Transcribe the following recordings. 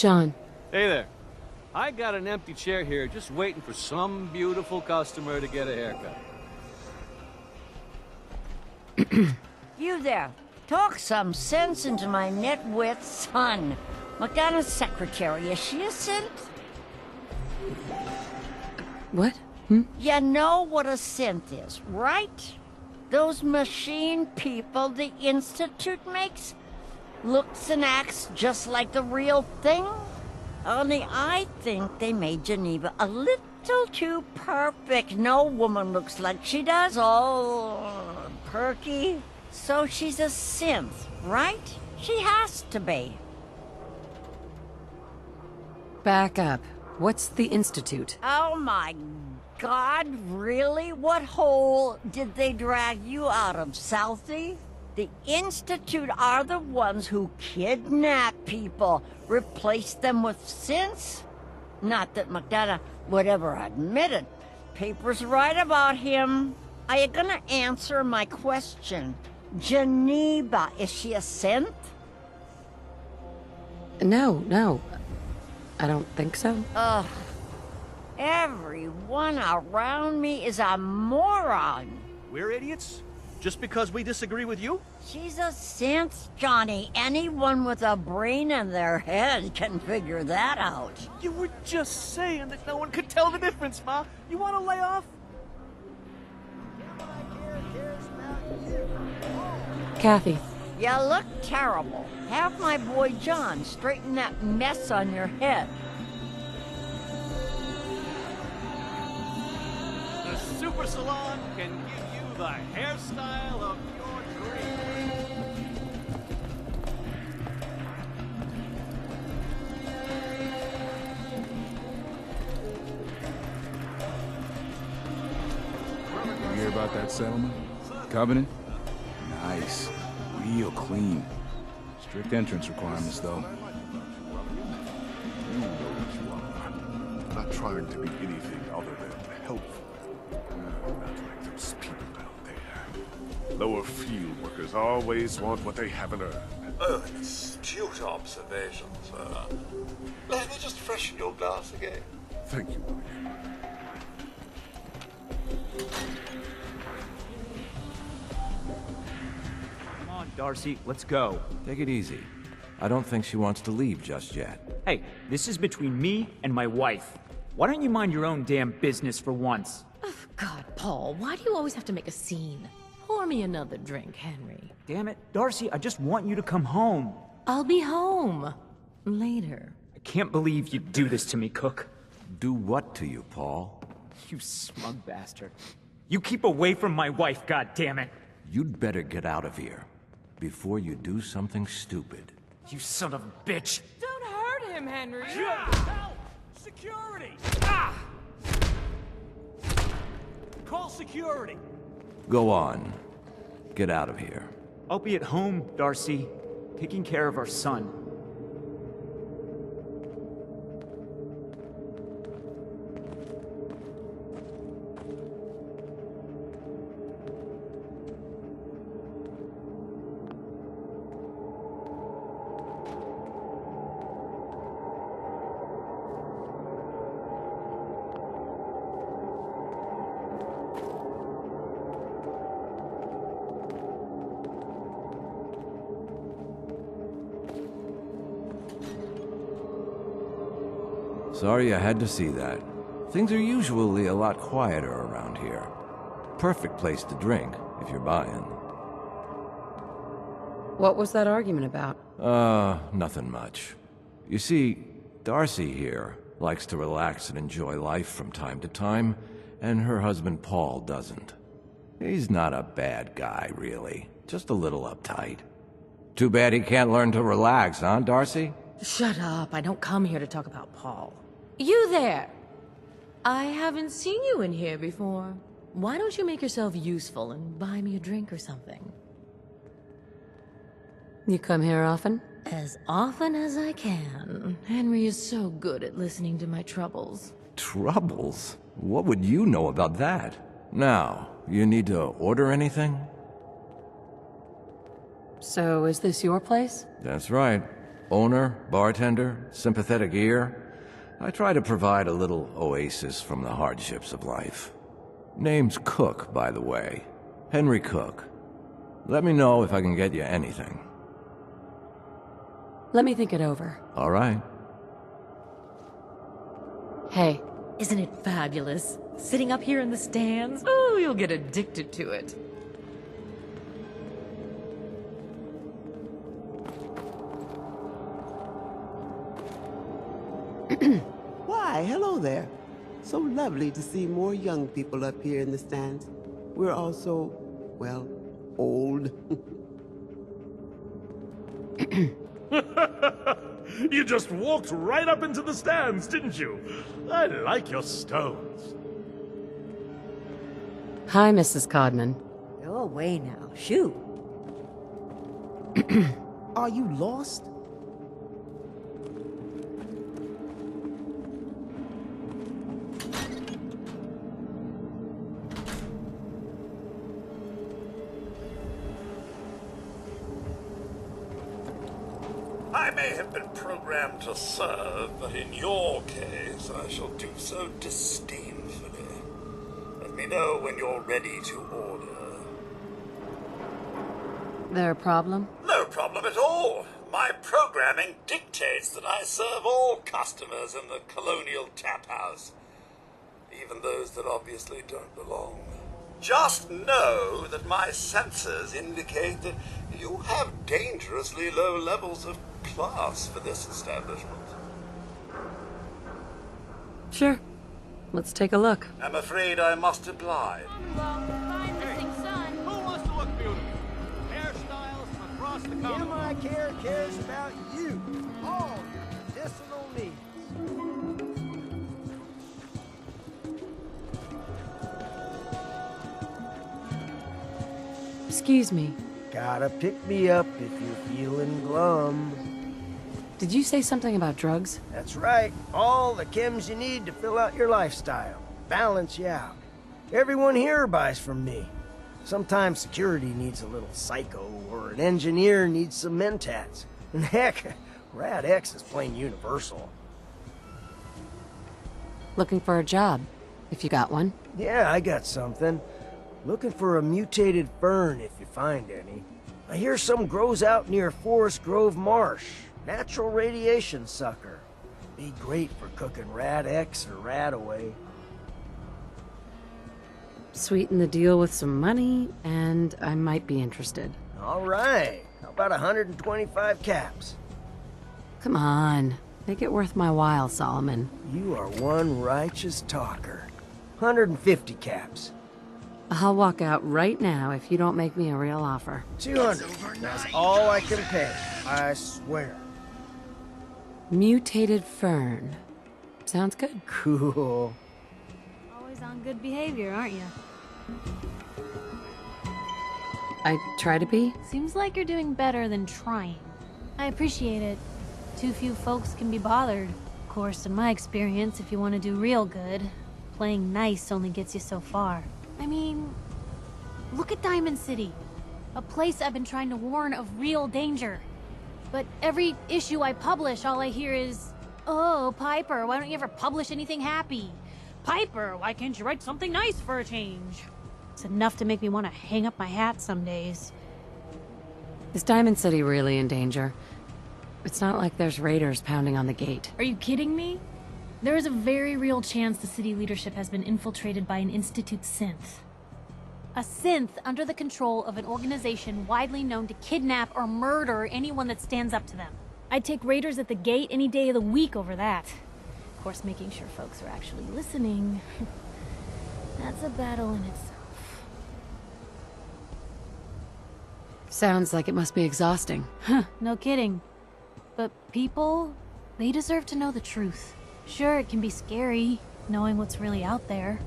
John. Hey there. I got an empty chair here just waiting for some beautiful customer to get a haircut. You there. Talk some sense into my nitwit son. McDonough's secretary, is she a synth? What? You know what a synth is, right? Those machine people the Institute makes? Looks and acts just like the real thing? Only I think they made Geneva a little too perfect. No woman looks like she does, all perky. So she's a synth, right? She has to be. Back up. What's the Institute? Oh my God, really? What hole did they drag you out of, Southie? The Institute are the ones who kidnap people, replace them with synths? Not that McDonough would ever admit it. Papers write about him. Are you gonna answer my question? Geneva, is she a synth? No. I don't think so. Ugh. Everyone around me is a moron. We're idiots? Just because we disagree with you? She's a synth, Johnny. Anyone with a brain in their head can figure that out. You were just saying that no one could tell the difference, Ma. You want to lay off? Kathy. You look terrible. Have my boy John straighten that mess on your head. The Super Salon can give you the hairstyle of your dreams. You hear about that settlement? Covenant? Nice. Real clean. Strict entrance requirements, though. You know what you are. Not trying to be anything other than helpful. Not like those people down there. Lower field workers always want what they haven't earned. An astute observation, sir. Let me just freshen your glass again. Thank you, William. Come on, Darcy, let's go. Take it easy. I don't think she wants to leave just yet. Hey, this is between me and my wife. Why don't you mind your own damn business for once? Oh, God, Paul, why do you always have to make a scene? Pour me another drink, Henry. Damn it, Darcy, I just want you to come home. I'll be home. Later. I can't believe you'd do this to me, Cook. Do what to you, Paul? You smug bastard. You keep away from my wife, goddammit. You'd better get out of here before you do something stupid. You son of a bitch. Don't hurt him, Henry. Help! Security! Ah! Call security! Go on. Get out of here. I'll be at home, Darcy, taking care of our son. Sorry I had to see that. Things are usually a lot quieter around here. Perfect place to drink, if you're buying. What was that argument about? Nothing much. You see, Darcy here likes to relax and enjoy life from time to time, and her husband Paul doesn't. He's not a bad guy, really. Just a little uptight. Too bad he can't learn to relax, huh, Darcy? Shut up. I don't come here to talk about Paul. You there! I haven't seen you in here before. Why don't you make yourself useful and buy me a drink or something? You come here often? As often as I can. Henry is so good at listening to my troubles. Troubles? What would you know about that? Now, you need to order anything? So, is this your place? That's right. Owner, bartender, sympathetic ear. I try to provide a little oasis from the hardships of life. Name's Cook, by the way. Henry Cook. Let me know if I can get you anything. Let me think it over. All right. Hey, Isn't it fabulous? Sitting up here in the stands? Oh, you'll get addicted to it. Why, hello there. So lovely to see more young people up here in the stands. We're all so, well, old. You just walked right up into the stands, didn't you? I like your stones. hi, Mrs. Codman. Go away now. Shoot. Are you lost? I may have been programmed to serve, but in your case, I shall do so disdainfully. Let me know when you're ready to order. There a problem? No problem at all. My programming dictates that I serve all customers in the Colonial Tap House, even those that obviously don't belong. Just know that my sensors indicate that you have dangerously low levels of class for this establishment. Sure. Let's take a look. I'm afraid I must oblige. Who wants to look beautiful? Hairstyles from across the continent. I Care cares about you. All your medicinal needs. Excuse me. Gotta pick me up if you're feeling glum. Did you say something about drugs? That's right. All the chems you need to fill out your lifestyle. Balance you out. Everyone here buys from me. Sometimes security needs a little psycho, or an engineer needs some mentats. And heck, Rad X is plain universal. Looking for a job, if you got one. Yeah, I got something. Looking for a mutated fern if you find any. I hear some grows out near Forest Grove Marsh. Natural radiation sucker. Be great for cooking Rad X or Rad Away. Sweeten the deal with some money, and I might be interested. All right. How about 125 caps? Come on. Make it worth my while, Solomon. You are one righteous talker. 150 caps. I'll walk out right now if you don't make me a real offer. 200. That's all I can pay. I swear. Mutated fern. Sounds good. Cool. Always on good behavior, aren't you? I try to be. Seems like you're doing better than trying. I appreciate it. Too few folks can be bothered. Of course, in my experience, if you want to do real good, playing nice only gets you so far. I mean, look at Diamond City. A place I've been trying to warn of real danger. But every issue I publish, all I hear is, "Oh, Piper, why don't you ever publish anything happy? Piper, why can't you write something nice for a change?" It's enough to make me want to hang up my hat some days. Is Diamond City really in danger? It's not like there's raiders pounding on the gate. Are you kidding me? There is a very real chance the city leadership has been infiltrated by an Institute synth. A synth under the control of an organization widely known to kidnap or murder anyone that stands up to them. I'd take raiders at the gate any day of the week over that. Of course, making sure folks are actually listening. That's a battle in itself. Sounds like it must be exhausting. Huh, no kidding. But people, they deserve to know the truth. Sure, it can be scary, knowing what's really out there.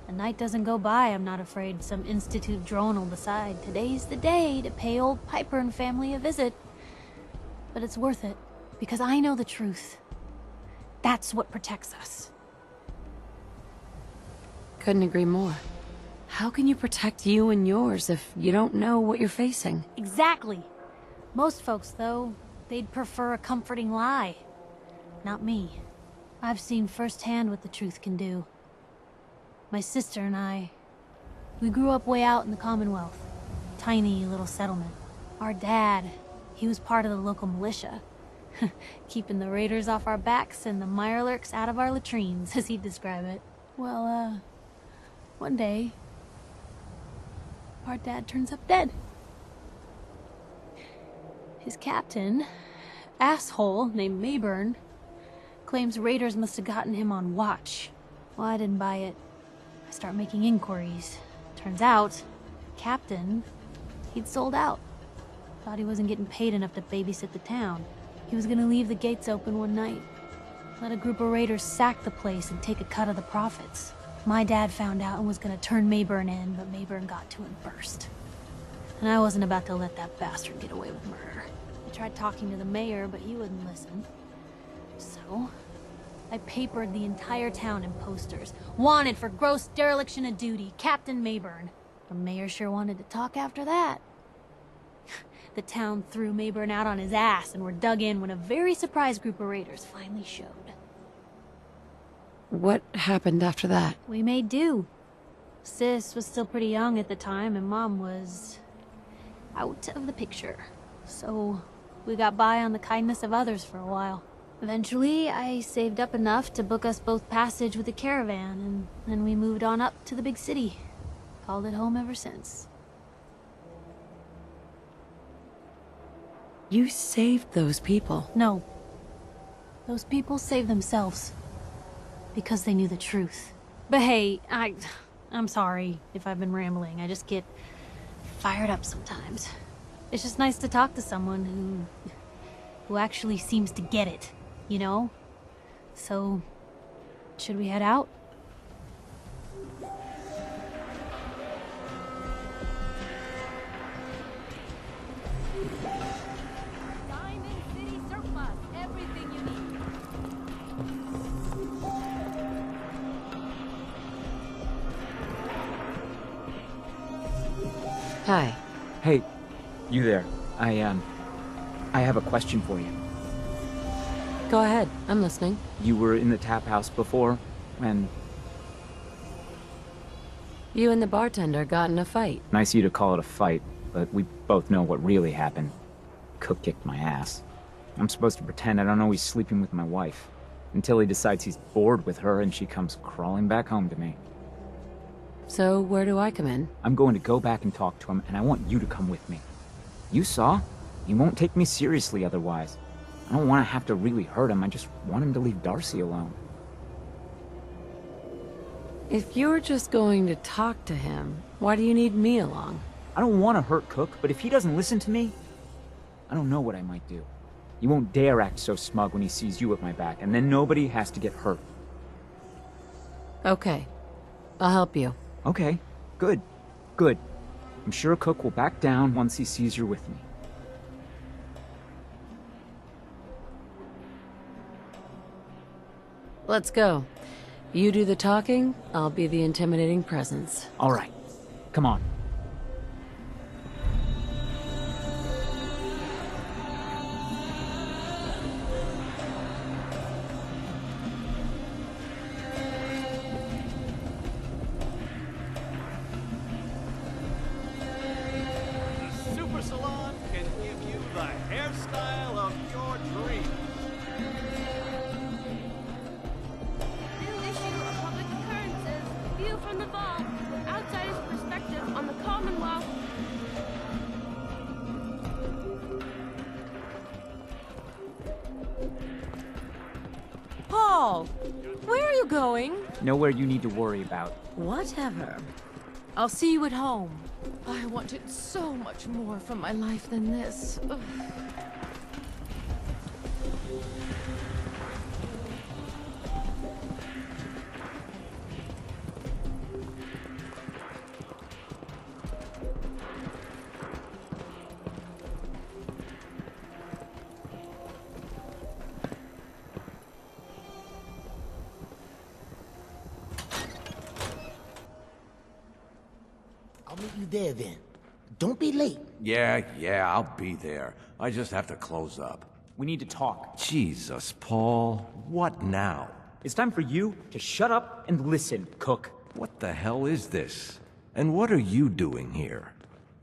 A night doesn't go by, I'm not afraid some Institute drone will decide today's the day to pay old Piper and family a visit. But it's worth it, because I know the truth. That's what protects us. Couldn't agree more. How can you protect you and yours if you don't know what you're facing? Exactly. Most folks, though, they'd prefer a comforting lie. Not me. I've seen firsthand what the truth can do. My sister and I, we grew up way out in the Commonwealth. Tiny little settlement. Our dad, he was part of the local militia. Keeping the raiders off our backs and the mirelurks out of our latrines, as he'd describe it. Well, one day, our dad turns up dead. His captain, asshole named Mayburn, claims raiders must have gotten him on watch. Well, I didn't buy it. I start making inquiries. Turns out, captain, he'd sold out. Thought he wasn't getting paid enough to babysit the town. He was gonna leave the gates open one night. Let a group of raiders sack the place and take a cut of the profits. My dad found out and was gonna turn Mayburn in, but Mayburn got to him first. And I wasn't about to let that bastard get away with murder. I tried talking to the mayor, but he wouldn't listen. So, I papered the entire town in posters. Wanted for gross dereliction of duty, Captain Mayburn. The mayor sure wanted to talk after that. The town threw Mayburn out on his ass and were dug in when a very surprised group of raiders finally showed. What happened after that? We made do. Sis was still pretty young at the time, and Mom was out of the picture. So, we got by on the kindness of others for a while. Eventually, I saved up enough to book us both passage with a caravan, and then we moved on up to the big city. Called it home ever since. You saved those people. No. Those people saved themselves. Because they knew the truth. But hey, I'm sorry if I've been rambling. I just get fired up sometimes. It's just nice to talk to someone who actually seems to get it, you know? So, should we head out? Diamond City Surplus, everything you need. Hi. Hey, you there. I have a question for you. Go ahead. I'm listening. You were in the tap house before, when... You and the bartender got in a fight. Nice of you to call it a fight, but we both know what really happened. Cook kicked my ass. I'm supposed to pretend I don't know he's sleeping with my wife, until he decides he's bored with her and she comes crawling back home to me. So, where do I come in? I'm going to go back and talk to him, and I want you to come with me. You saw? He won't take me seriously otherwise. I don't want to have to really hurt him, I just want him to leave Darcy alone. If you're just going to talk to him, why do you need me along? I don't want to hurt Cook, but if he doesn't listen to me, I don't know what I might do. He won't dare act so smug when he sees you at my back, and then nobody has to get hurt. Okay. I'll help you. Okay. Good. Good. I'm sure Cook will back down once he sees you're with me. Let's go. You do the talking, I'll be the intimidating presence. All right. Come on. The Super Salon can give you the hairstyle of your dreams. New issue of Public Occurrences. View from the vault. Outsider's perspective on the Commonwealth. Paul! Where are you going? Nowhere you need to worry about. Whatever. I'll see you at home. I wanted so much more from my life than this. Ugh. I'll meet you there then. Don't be late. Yeah, I'll be there. I just have to close up. We need to talk. Jesus, Paul. What now? It's time for you to shut up and listen, Cook. What the hell is this? And what are you doing here?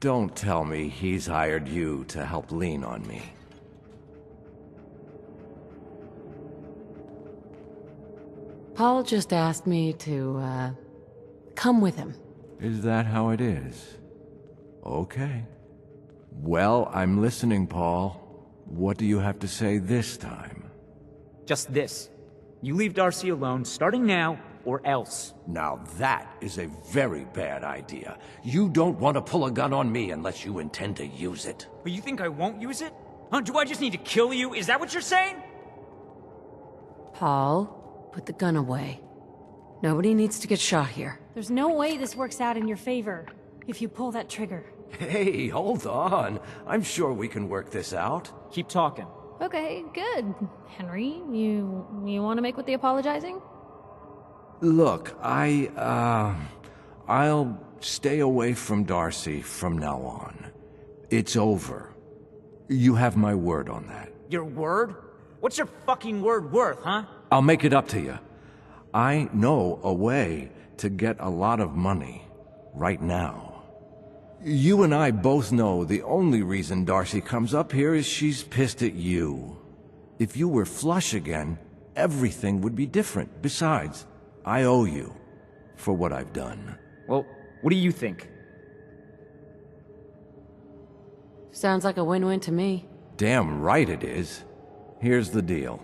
Don't tell me he's hired you to help lean on me. Paul just asked me to, come with him. Is that how it is? Okay. Well, I'm listening, Paul. What do you have to say this time? Just this. You leave Darcy alone, starting now, or else. Now that is a very bad idea. You don't want to pull a gun on me unless you intend to use it. But you think I won't use it? Huh? Do I just need to kill you? Is that what you're saying? Paul, put the gun away. Nobody needs to get shot here. There's no way this works out in your favor if you pull that trigger. Hey, hold on. I'm sure we can work this out. Keep talking. Okay, good. Henry, you want to make with the apologizing? Look, I'll stay away from Darcy from now on. It's over. You have my word on that. Your word? What's your fucking word worth, huh? I'll make it up to you. I know a way to get a lot of money right now. You and I both know the only reason Darcy comes up here is she's pissed at you. If you were flush again, everything would be different. Besides, I owe you for what I've done. Well, what do you think? Sounds like a win-win to me. Damn right it is. Here's the deal.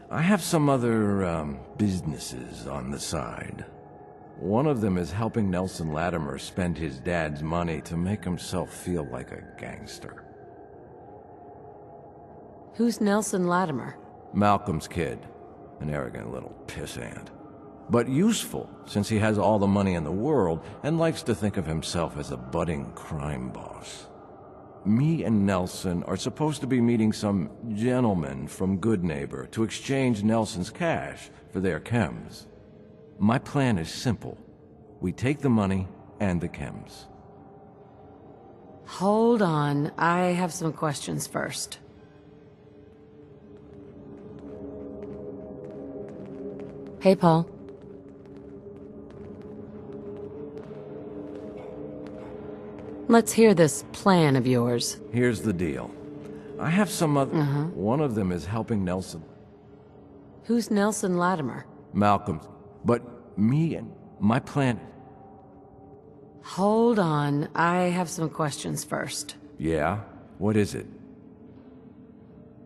I have some other, businesses on the side. One of them is helping Nelson Latimer spend his dad's money to make himself feel like a gangster. Who's Nelson Latimer? Malcolm's kid. An arrogant little pissant. But useful, since he has all the money in the world and likes to think of himself as a budding crime boss. Me and Nelson are supposed to be meeting some gentleman from Goodneighbor to exchange Nelson's cash for their chems. My plan is simple. We take the money and the chems. Hold on, I have some questions first. Hey, Paul. Let's hear this plan of yours. Here's the deal. I have some other... One of them is helping Nelson. Who's Nelson Latimer? Malcolm's. But me and my plan... Hold on, I have some questions first. Yeah? What is it?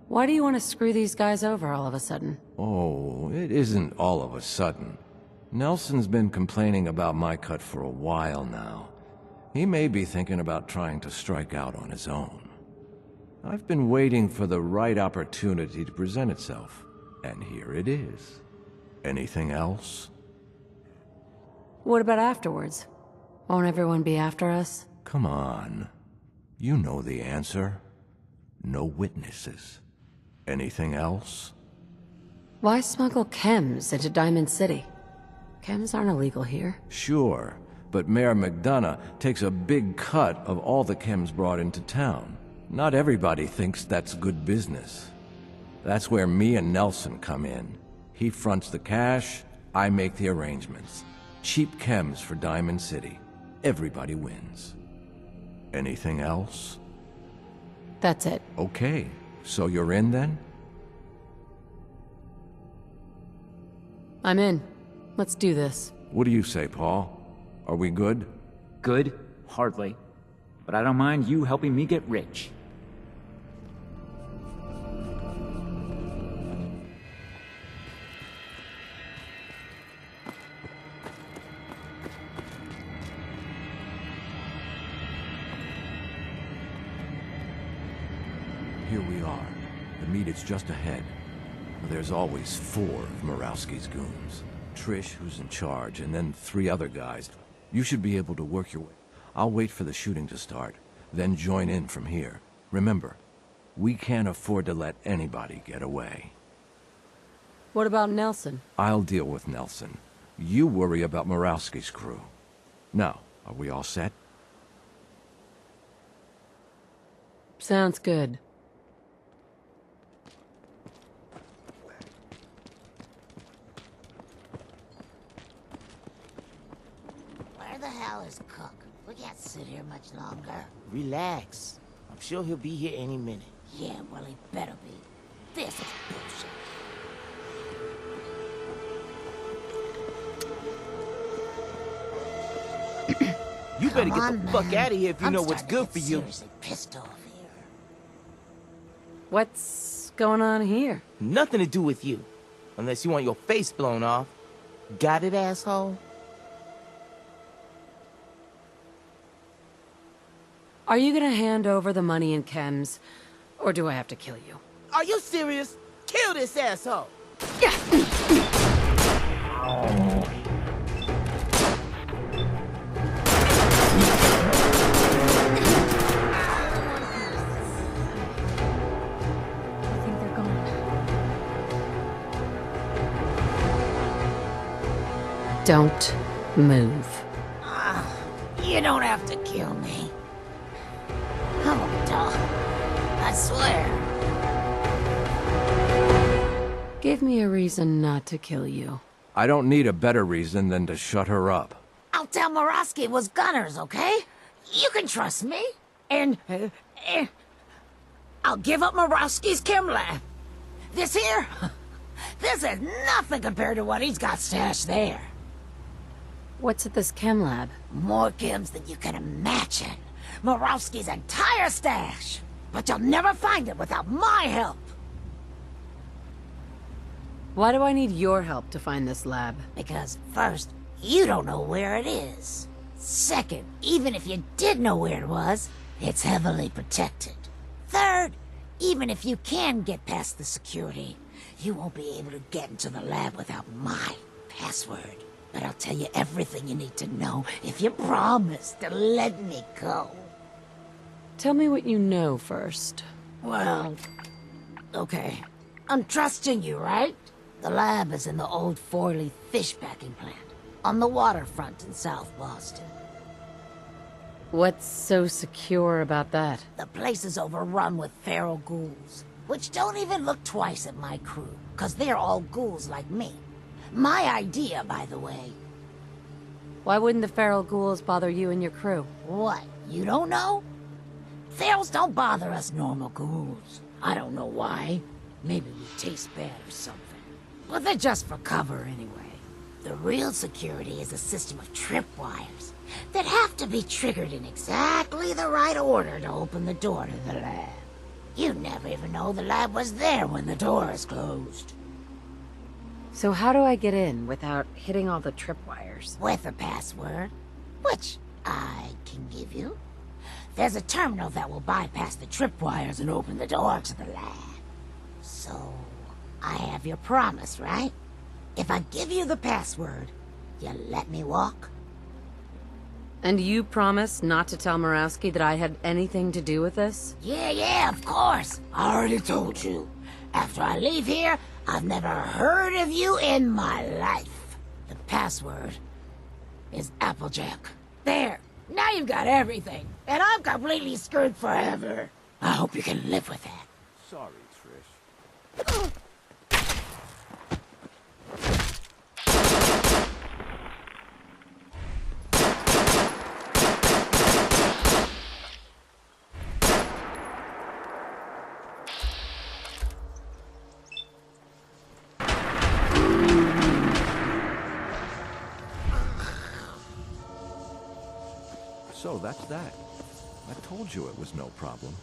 Why do you want to screw these guys over all of a sudden? Oh, it isn't all of a sudden. Nelson's been complaining about my cut for a while now. He may be thinking about trying to strike out on his own. I've been waiting for the right opportunity to present itself, and here it is. Anything else? What about afterwards? Won't everyone be after us? Come on. You know the answer. No witnesses. Anything else? Why smuggle chems into Diamond City? Chems aren't illegal here. Sure, but Mayor McDonough takes a big cut of all the chems brought into town. Not everybody thinks that's good business. That's where me and Nelson come in. He fronts the cash, I make the arrangements. Cheap chems for Diamond City. Everybody wins. Anything else? That's it. Okay, so you're in then? I'm in. Let's do this. What do you say, Paul? Are we good? Good? Hardly. But I don't mind you helping me get rich. Here we are. The meet is just ahead. There's always 4 of Murawski's goons. Trish, who's in charge, and then 3 other guys. You should be able to work your way. I'll wait for the shooting to start, then join in from here. Remember, we can't afford to let anybody get away. What about Nelson? I'll deal with Nelson. You worry about Murawski's crew. Now, are we all set? Sounds good. here much longer. Relax. I'm sure he'll be here any minute. Yeah, well, he better be. This is bullshit. You better get Come the on, fuck man. out of here if you I'm know what's starting to good get for you. seriously pissed off here. What's going on here? Nothing to do with you. Unless you want your face blown off. Got it, asshole? Are you gonna hand over the money and chems, or do I have to kill you? Are you serious? Kill this asshole! I think they're gone. Don't move. You don't have to kill me. I won't die. I swear. Give me a reason not to kill you. I don't need a better reason than to shut her up. I'll tell Morosky it was Gunners, okay? You can trust me. And, I'll give up Morosky's chem lab. This here, this is nothing compared to what he's got stashed there. What's at this chem lab? More chems than you can imagine. Morosky's entire stash. But you'll never find it without my help. Why do I need your help to find this lab? Because first, you don't know where it is. Second, even if you did know where it was, it's heavily protected. Third, even if you can get past the security, you won't be able to get into the lab without my password. But I'll tell you everything you need to know if you promise to let me go. Tell me what you know first. Well, okay. I'm trusting you, right? The lab is in the old Forley fish packing plant, on the waterfront in South Boston. What's so secure about that? The place is overrun with feral ghouls, which don't even look twice at my crew, 'cause they're all ghouls like me. My idea, by the way. Why wouldn't the feral ghouls bother you and your crew? What, you don't know? Ferals don't bother us normal ghouls. I don't know why. Maybe we taste bad or something. But they're just for cover anyway. The real security is a system of tripwires that have to be triggered in exactly the right order to open the door to the lab. You'd never even know the lab was there when the door is closed. So how do I get in without hitting all the tripwires? With a password, which I can give you. There's a terminal that will bypass the tripwires and open the door to the lab. So, I have your promise, right? If I give you the password, you let me walk? And you promise not to tell Morosky that I had anything to do with this? Yeah, of course. I already told you. After I leave here, I've never heard of you in my life. The password is Applejack. There. Now you've got everything. And I'm completely screwed forever. I hope you can live with that. Sorry, Trish. So that's that. I told you it was no problem.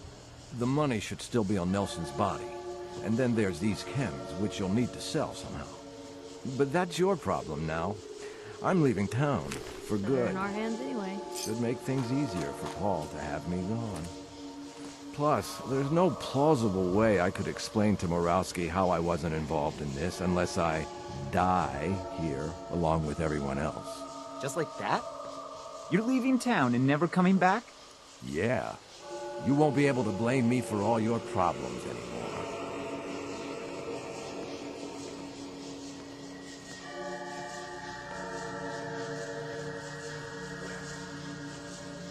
The money should still be on Nelson's body. And then there's these chems, which you'll need to sell somehow. But that's your problem now. I'm leaving town, for They're good. in our hands anyway. Should make things easier for Paul to have me gone. Plus, there's no plausible way I could explain to Morosky how I wasn't involved in this unless I die here along with everyone else. Just like that? You're leaving town and never coming back? Yeah. You won't be able to blame me for all your problems anymore.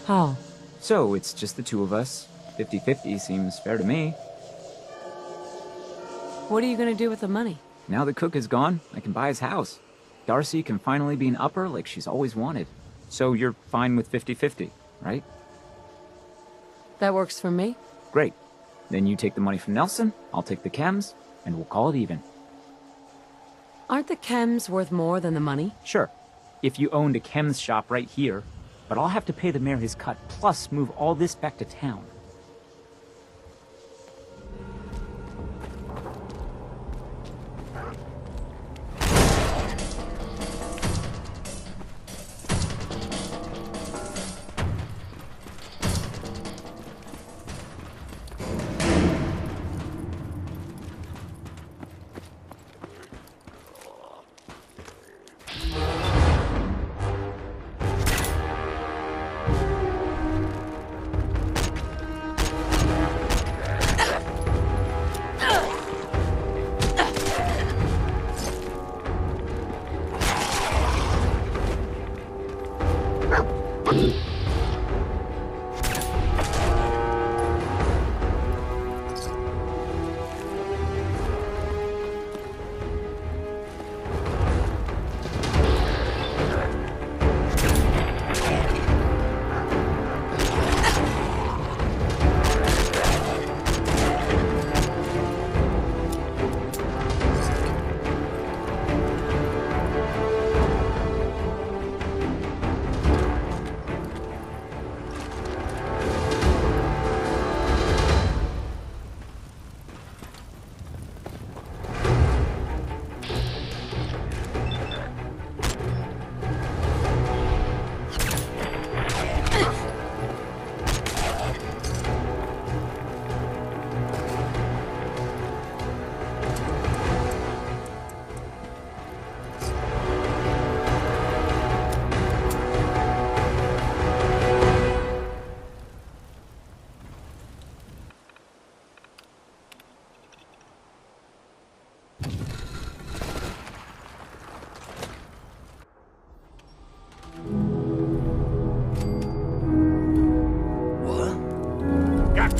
Paul. So, it's just the two of us. 50-50 seems fair to me. What are you gonna do with the money? Now that Cook is gone, I can buy his house. Darcy can finally be an upper like she's always wanted. So you're fine with 50-50, right? That works for me. Great. Then you take the money from Nelson, I'll take the chems, and we'll call it even. Aren't the chems worth more than the money? Sure. If you owned a chems shop right here, but I'll have to pay the mayor his cut, plus move all this back to town.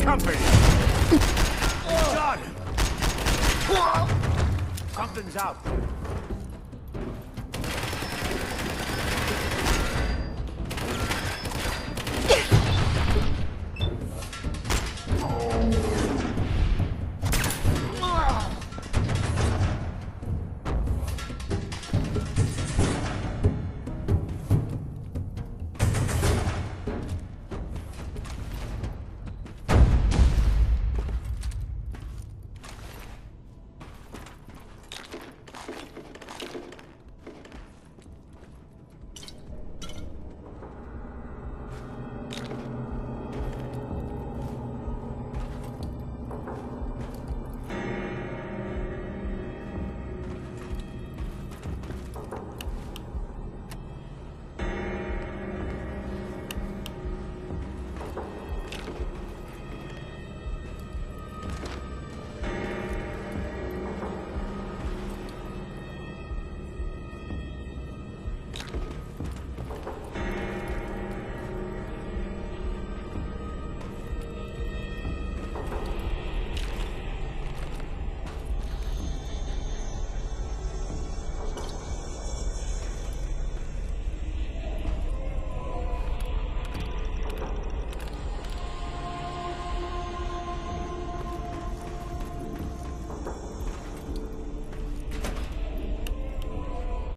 Company! Shot him! Something's out there.